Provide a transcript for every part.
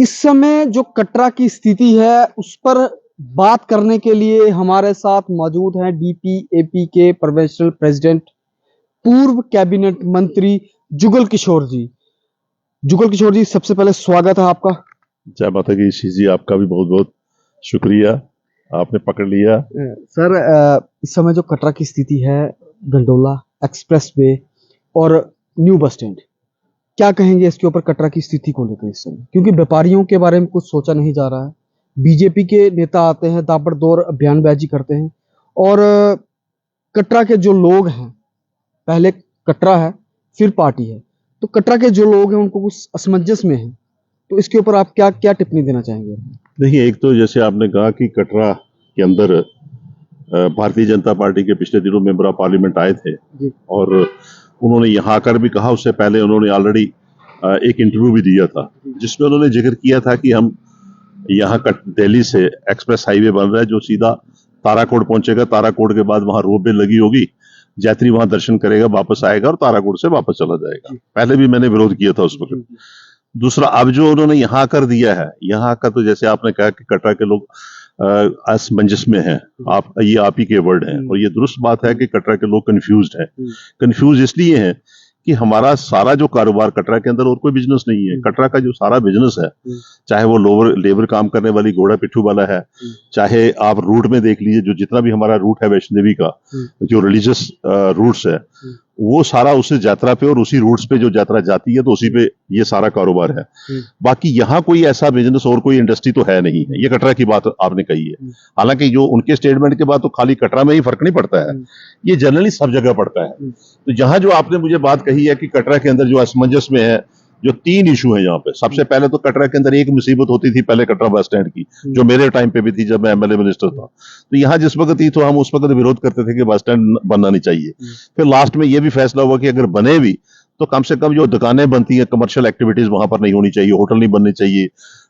इस समय जो कटरा की स्थिति है उस पर बात करने के लिए हमारे साथ मौजूद हैं डीपीएपी के प्रोविंशियल प्रेसिडेंट पूर्व कैबिनेट मंत्री जुगल किशोर जी। जुगल किशोर जी, सबसे पहले स्वागत है आपका। जय माता की। शी जी, आपका भी बहुत बहुत शुक्रिया, आपने पकड़ लिया। सर, इस समय जो कटरा की स्थिति है, गंडोला एक्सप्रेस वे और न्यू बस स्टैंड, क्या कहेंगे इसके ऊपर कटरा की स्थिति को लेकर इस समय? क्योंकि व्यापारियों के बारे में कुछ सोचा नहीं जा रहा है। बीजेपी के नेता आते हैं, ताबड़तोड़ बयानबाजी करते हैं और कटरा के जो लोग हैं, पहले कटरा है फिर पार्टी है, तो कटरा के जो लोग हैं उनको कुछ असमंजस में है। तो इसके ऊपर आप क्या क्या टिप्पणी देना चाहेंगे? देखिए, एक तो जैसे आपने कहा कि कटरा के अंदर भारतीय जनता पार्टी के पिछले दिनों मेंबर ऑफ पार्लियामेंट आए थे और उन्होंने यहाँ आकर भी कहा, उससे पहले उन्होंने ऑलरेडी एक इंटरव्यू भी दिया था जिसमें उन्होंने जिक्र किया था कि हम यहाँ दिल्ली से एक्सप्रेस हाईवे बन रहा है जो सीधा ताराकोट पहुंचेगा। ताराकोट के बाद वहां रोपवे लगी होगी, यात्री वहां दर्शन करेगा, वापस आएगा और ताराकोट से वापस चला जाएगा। पहले भी मैंने विरोध किया था उस वक्त। दूसरा, अब जो उन्होंने यहाँ कर दिया है, यहाँ का तो जैसे आपने कहा कि कटरा के लोग असमंजस में हैं, ये आप ही के वर्ड हैं और ये दुरुस्त बात है कि कटरा के लोग कंफ्यूज्ड हैं। कंफ्यूज इसलिए हैं कि हमारा सारा जो कारोबार कटरा के अंदर और कोई बिजनेस नहीं है। कटरा का जो सारा बिजनेस है, चाहे वो लोअर लेबर काम करने वाली घोड़ा पिट्ठू वाला है, चाहे आप रूट में देख लीजिए, जो जितना भी हमारा रूट है वैष्णो देवी का, जो रिलीजियस रूट्स है, वो सारा उसी यात्रा पे और उसी रूट्स पे जो यात्रा जाती है तो उसी पे ये सारा कारोबार है। बाकी यहाँ कोई ऐसा बिजनेस और कोई इंडस्ट्री तो है नहीं है। ये कटरा की बात आपने कही है। हालांकि जो उनके स्टेटमेंट के बाद तो खाली कटरा में ही फर्क नहीं पड़ता है, ये जनरली सब जगह पड़ता है। तो यहाँ जो आपने मुझे बात कही है कि कटरा के अंदर जो असमंजस में है, जो 3 इशू है यहाँ पे। सबसे पहले तो कटरा के अंदर एक मुसीबत होती थी पहले कटरा बस स्टैंड की, जो मेरे टाइम पे भी थी जब मैं एमएलए मिनिस्टर था। तो यहाँ जिस वक्त थी तो हम उस वक्त विरोध करते थे कि बस स्टैंड बनना नहीं चाहिए। फिर लास्ट में ये भी फैसला हुआ कि अगर बने भी तो कम से कम जो दुकानें बनती हैं, कमर्शियल एक्टिविटीज वहां पर नहीं होनी चाहिए, होटल नहीं बनने चाहिए,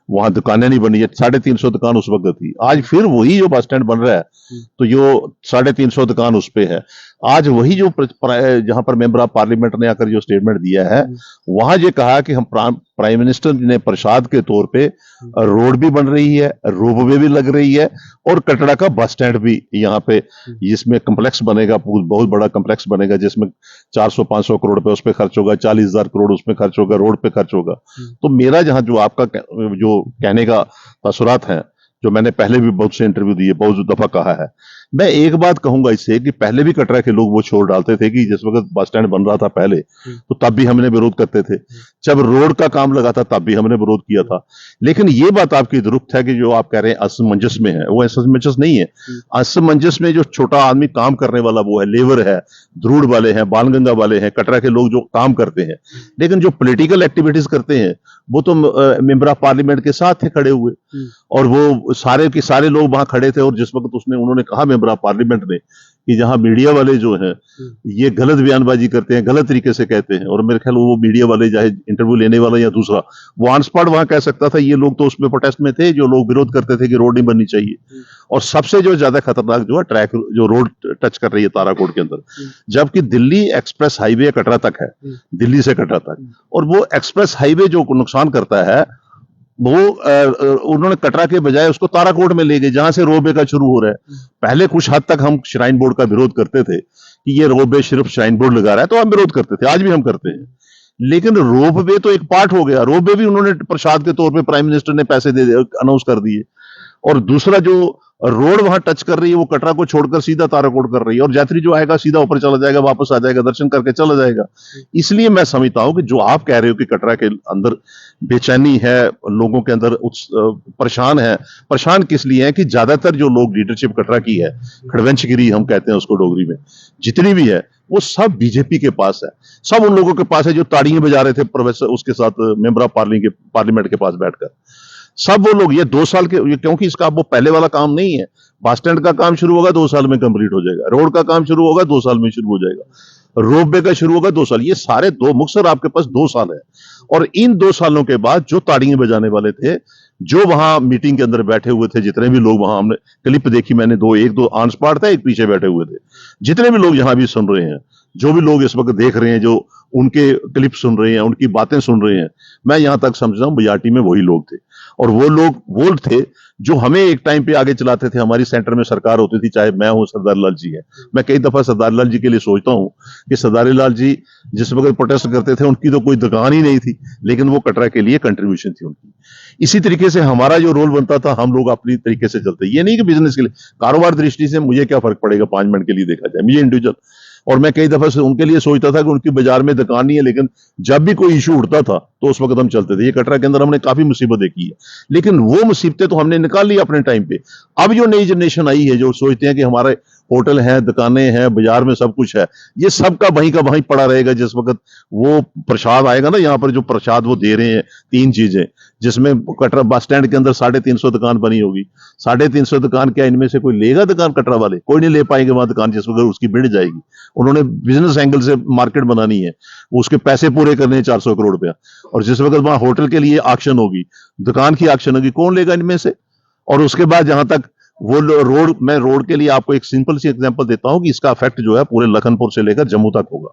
वहां दुकानें नहीं बनी है। 350 दुकान उस वक्त थी। आज फिर वही जो बस स्टैंड बन रहा है तो जो 350 दुकान उस पे है। आज वही जो जहां पर मेंबर ऑफ पार्लियामेंट ने आकर जो स्टेटमेंट दिया है, वहां ये कहा कि हम प्राइम मिनिस्टर ने प्रसाद के तौर पे रोड भी बन रही है, रोपवे भी लग रही है और कटरा का बस स्टैंड भी यहाँ पे, जिसमें कम्प्लेक्स बनेगा, बहुत बड़ा कम्प्लेक्स बनेगा जिसमें 400-500 करोड़ रुपए उस पर खर्च होगा, 40,000 करोड़ उसमें खर्च होगा, रोड पे खर्च होगा। तो मेरा जहां जो आपका जो कहने का तसुरात है, जो मैंने पहले भी बहुत से इंटरव्यू दिए, बहुत दफा कहा है, मैं एक बात कहूंगा इससे कि पहले भी कटरा के लोग वो छोड़ डालते थे कि जिस वक्त बस स्टैंड बन रहा था पहले, तो तब भी हमने विरोध करते थे। जब रोड का काम लगा था तब भी हमने विरोध किया था। लेकिन ये बात आपकी दुरुस्त है कि जो आप कह रहे हैं असमंजस में है, वो असमंजस नहीं है। असमंजस में जो छोटा आदमी काम करने वाला वो है, लेबर है, धरूड़ वाले हैं, बाणगंगा वाले हैं, कटरा के लोग जो काम करते हैं। लेकिन जो पॉलिटिकल एक्टिविटीज करते हैं वो तो मेंबर ऑफ पार्लियामेंट के साथ थे खड़े हुए, और वो सारे के सारे लोग वहां खड़े थे। और जिस वक्त उन्होंने कहा मेंबर ऑफ पार्लियामेंट ने कि जहां मीडिया वाले जो हैं ये गलत बयानबाजी करते हैं, गलत तरीके से कहते हैं, और मेरे ख्याल वो मीडिया वाले चाहे इंटरव्यू लेने वाला या दूसरा, वो ऑन स्पॉट वहां कह सकता था। ये लोग तो उसमें प्रोटेस्ट में थे, जो लोग विरोध करते थे कि रोड नहीं बननी चाहिए। और सबसे जो ज्यादा खतरनाक जो है ट्रैक, जो रोड टच कर रही है ताराकोट के अंदर, जबकि दिल्ली एक्सप्रेस हाईवे कटरा तक है, दिल्ली से कटरा तक, और वो एक्सप्रेस हाईवे जो नुकसान करता है वो उन्होंने कटरा के बजाय उसको ताराकोट में ले गए, जहां से रोपवे का शुरू हो रहा है। पहले कुछ हद तक हम श्राइन बोर्ड का विरोध करते थे कि ये रोपवे सिर्फ श्राइन बोर्ड लगा रहा है, तो हम विरोध करते थे, आज भी हम करते हैं। लेकिन रोपवे तो एक पार्ट हो गया, रोपवे भी उन्होंने प्रसाद के तौर पे प्राइम मिनिस्टर ने पैसे दे अनाउंस कर दिए। और दूसरा जो रोड वहां टच कर रही है वो कटरा को छोड़कर सीधा ताराकोट कर रही है, और यात्री जो आएगा सीधा ऊपर चला जाएगा, वापस आ जाएगा, दर्शन करके चला जाएगा। इसलिए मैं समझता हूं कि जो आप कह रहे हो कि कटरा के अंदर बेचैनी है, लोगों के अंदर परेशान है। परेशान किस लिए है कि ज्यादातर जो लोग लीडरशिप कटरा की है, खड़वंशगिरी हम कहते हैं उसको डोगरी में, जितनी भी है वो सब बीजेपी के पास है। सब उन लोगों के पास है जो ताड़ियां बजा रहे थे प्रोफेसर उसके साथ मेंबर ऑफ पार्लियामेंट के पास बैठकर। सब वो लोग, ये 2 साल के, क्योंकि इसका वो पहले वाला काम नहीं है। बस स्टैंड का काम शुरू होगा 2 साल में कंप्लीट हो जाएगा, रोड का काम शुरू होगा 2 साल में शुरू हो जाएगा, रोपवे का शुरू होगा 2 साल। ये सारे दो मुख्तर आपके पास 2 साल है। और इन 2 सालों के बाद जो ताड़ियां बजाने वाले थे, जो वहां मीटिंग के अंदर बैठे हुए थे, जितने भी लोग वहां, हमने क्लिप देखी मैंने, एक दो ऑन स्पॉट था, एक पीछे बैठे हुए थे, जितने भी लोग यहां भी सुन रहे हैं, जो भी लोग इस वक्त देख रहे हैं, जो उनके क्लिप सुन रहे हैं, उनकी बातें सुन रहे हैं, मैं यहां तक समझ रहा हूं बीआरटी में वही लोग थे। और वो लोग वो थे जो हमें एक टाइम पे आगे चलाते थे। हमारी सेंटर में सरकार होती थी, चाहे मैं हूं, सरदार लाल जी है। मैं कई दफा सरदार लाल जी के लिए सोचता हूं कि सरदार लाल जी जिस वक्त प्रोटेस्ट करते थे, उनकी तो कोई दुकान ही नहीं थी, लेकिन वो कटरा के लिए कंट्रीब्यूशन थी उनकी। इसी तरीके से हमारा जो रोल बनता था, हम लोग अपनी तरीके से चलते। ये नहीं कि बिजनेस के लिए, कारोबार दृष्टि से मुझे क्या फर्क पड़ेगा 5 मिनट के लिए देखा जाए, मुझे इंडिविजुअल। और मैं कई दफा से उनके लिए सोचता था कि उनकी बाजार में दुकान नहीं है, लेकिन जब भी कोई इशू उठता था तो उस वक्त हम चलते थे। ये कटरा के अंदर हमने काफी मुसीबत देखी है, लेकिन वो मुसीबतें तो हमने निकाल ली अपने टाइम पे। अब जो नई जनरेशन आई है, जो सोचते हैं कि हमारे होटल है, दुकानें हैं, बाजार में सब कुछ है, ये सबका वहीं का वहीं पड़ा रहेगा। जिस वक्त वो प्रसाद आएगा ना, यहाँ पर जो प्रसाद वो दे रहे हैं 3 चीजें, जिसमें कटरा बस स्टैंड के अंदर 350 दुकान बनी होगी। 350 दुकान, क्या इनमें से कोई लेगा दुकान? कटरा वाले कोई नहीं ले पाएंगे वहां दुकान, जिस वक्त उसकी बिड़ जाएगी। उन्होंने बिजनेस एंगल से मार्केट बनानी है, उसके पैसे पूरे करने हैं 400 करोड़ रुपया। और जिस वक्त वहां होटल के लिए ऑक्शन होगी, दुकान की ऑक्शन होगी, कौन लेगा इनमें से? और उसके बाद जहां तक वो रोड, मैं रोड के लिए आपको एक सिंपल सी एग्जांपल देता हूं कि इसका इफेक्ट जो है पूरे लखनपुर से लेकर जम्मू तक होगा।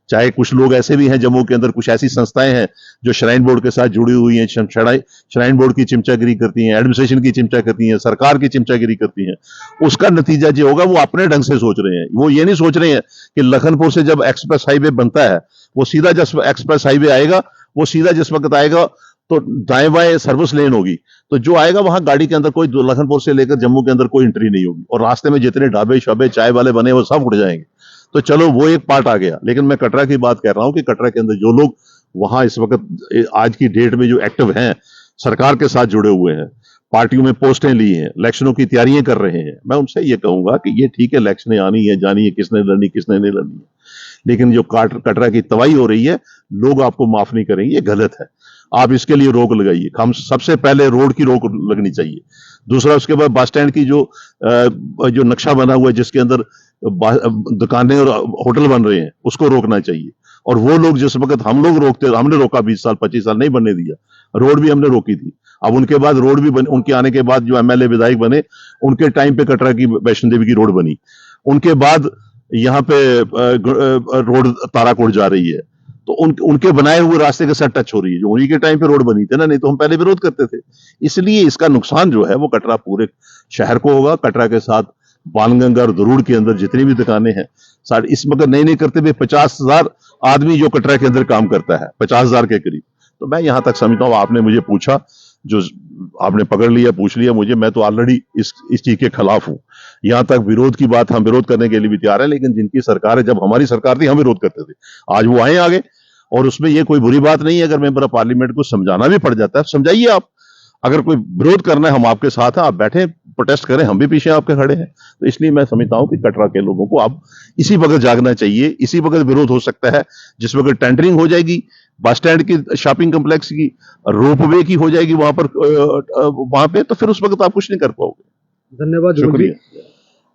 चाहे कुछ लोग ऐसे भी हैं जम्मू के अंदर, कुछ ऐसी संस्थाएं हैं जो श्राइन बोर्ड के साथ जुड़ी हुई हैं, श्राइन बोर्ड की चिमचागिरी करती हैं, एडमिनिस्ट्रेशन की चिमचा करती हैं, सरकार की चिमचागिरी करती हैं। उसका नतीजा जो होगा, वो अपने ढंग से सोच रहे हैं। वो ये नहीं सोच रहे हैं कि लखनपुर से जब एक्सप्रेस हाईवे बनता है, वो सीधा जब एक्सप्रेस हाईवे आएगा, वो सीधा जिस वक्त आएगा तो दाएं बाएं सर्विस लेन होगी, तो जो आएगा वहां गाड़ी के अंदर कोई लखनपुर से लेकर जम्मू के अंदर कोई एंट्री नहीं होगी, और रास्ते में जितने ढाबे शबे चाय वाले बने वो सब उठ जाएंगे। तो चलो वो एक पार्ट आ गया, लेकिन मैं कटरा की बात कर रहा हूं कि कटरा के अंदर जो लोग वहां इस वक्त आज की डेट में जो एक्टिव हैं, सरकार के साथ जुड़े हुए हैं, पार्टियों में पोस्टें ली हैं, इलेक्शनों की तैयारियां कर रहे हैं, मैं उनसे ये कहूंगा कि ये ठीक है, इलेक्शन आनी है जानी है, किसने लड़नी किसने नहीं लड़नी है, लेकिन जो कटरा की तबाही हो रही है, लोग आपको माफ नहीं करेंगे, ये गलत है। आप इसके लिए रोक लगाइए। हम सबसे पहले रोड की रोक लगनी चाहिए। दूसरा, उसके बाद बस स्टैंड की जो नक्शा बना हुआ है, जिसके अंदर दुकानें और होटल बन रहे हैं, उसको रोकना चाहिए। और वो लोग जिस वक्त हम लोग रोकते, हमने रोका 20 साल 25 साल नहीं बनने दिया, रोड भी हमने रोकी थी। अब उनके बाद रोड भी बने, उनके आने के बाद जो एमएलए विधायक बने, उनके टाइम पे कटरा की वैष्णो देवी की रोड बनी। उनके बाद यहाँ पे रोड ताराकोट जा रही है, तो उनके बनाए हुए रास्ते के साथ टच हो रही है, जो उन्हीं के टाइम पे रोड बनी थी ना, नहीं तो हम पहले विरोध करते थे। इसलिए इसका नुकसान जो है वो कटरा पूरे शहर को होगा। कटरा के साथ बाणगंगा और दरूड़ के अंदर जितनी भी दुकानें हैं, इस वक्त नहीं करते हुए 50,000 आदमी जो कटरा के अंदर काम करता है, 50,000 के करीब। तो मैं यहां तक समझता हूं, आपने मुझे पूछा, जो आपने पकड़ लिया, पूछ लिया मुझे, मैं तो ऑलरेडी इस चीज के खिलाफ हूं। यहां तक विरोध की बात, हम विरोध करने के लिए भी तैयार है, लेकिन जिनकी सरकार है, जब हमारी सरकार थी हम विरोध करते थे, आज वो आए आगे, और उसमें ये कोई बुरी बात नहीं है अगर मेंबर ऑफ पार्लियामेंट को समझाना भी पड़ जाता है, समझाइए आप। अगर कोई विरोध करना है, हम आपके साथ हैं, आप बैठे प्रोटेस्ट करें, हम भी पीछे आपके खड़े हैं। तो इसलिए मैं समझता हूं कि कटरा के लोगों को अब इसी वक्त जागना चाहिए। इसी वक्त विरोध हो सकता है, जिस वक्त टेंडरिंग हो जाएगी बस स्टैंड की, शॉपिंग कम्प्लेक्स की, रोपवे की हो जाएगी वहां पे, तो फिर उस वक्त आप कुछ नहीं कर पाओगे। धन्यवाद, शुक्रिया।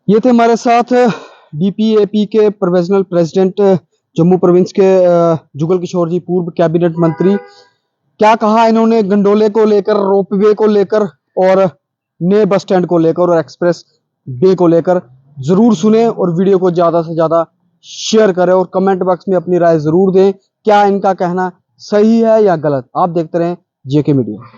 ये थे हमारे साथ डीपीएपी के प्रोविजनल प्रेसिडेंट जम्मू प्रोविंस के जुगल किशोर जी, पूर्व कैबिनेट मंत्री। क्या कहा इन्होंने गंडोले को लेकर, रोपवे को लेकर, और नए बस स्टैंड को लेकर और एक्सप्रेस वे को लेकर, जरूर सुने और वीडियो को ज्यादा से ज्यादा शेयर करें और कमेंट बॉक्स में अपनी राय जरूर दें। क्या इनका कहना सही है या गलत? आप देखते रहें जेके मीडिया।